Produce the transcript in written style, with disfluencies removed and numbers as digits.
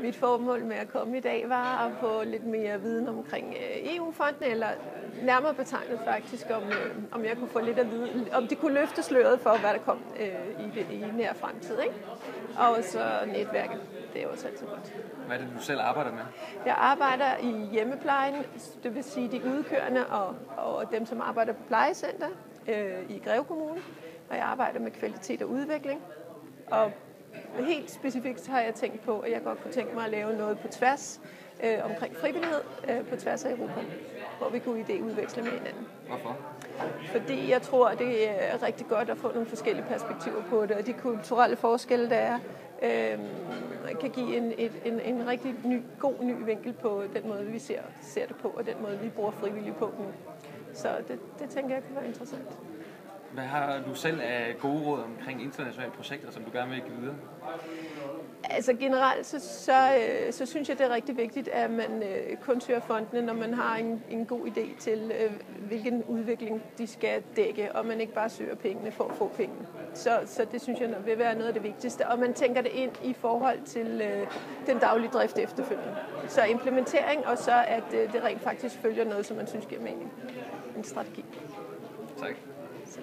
Mit formål med at komme i dag var at få lidt mere viden omkring EU-fonden, eller nærmere betegnet faktisk, om jeg kunne få lidt at vide, om de kunne løfte sløret for, hvad der kom i nær fremtid. Ikke? Og så netværket. Det er også altid godt. Hvad er det, du selv arbejder med? Jeg arbejder i hjemmeplejen, det vil sige de udkørende og dem, som arbejder på plejecenter i Greve Kommune. Og jeg arbejder med kvalitet og udvikling. Og helt specifikt har jeg tænkt på, at jeg godt kunne tænke mig at lave noget på tværs omkring frivillighed på tværs af Europa, hvor vi kunne idéudveksle med hinanden. Hvorfor? Fordi jeg tror, at det er rigtig godt at få nogle forskellige perspektiver på det, og de kulturelle forskelle, der er, kan give en rigtig god ny vinkel på den måde, vi ser det på, og den måde, vi bruger frivillige på nu. Så det tænker jeg kunne være interessant. Hvad har du selv af gode råd omkring internationale projekter, som du gerne vil give videre? Altså generelt, så synes jeg, det er rigtig vigtigt, at man kun søger fondene, når man har en god idé til, hvilken udvikling de skal dække, og man ikke bare søger pengene for at få pengene. Så det synes jeg vil være noget af det vigtigste, og man tænker det ind i forhold til den daglige drift efterfølgende. Så implementering, og så at det rent faktisk følger noget, som man synes giver mening. En strategi. Tak. Så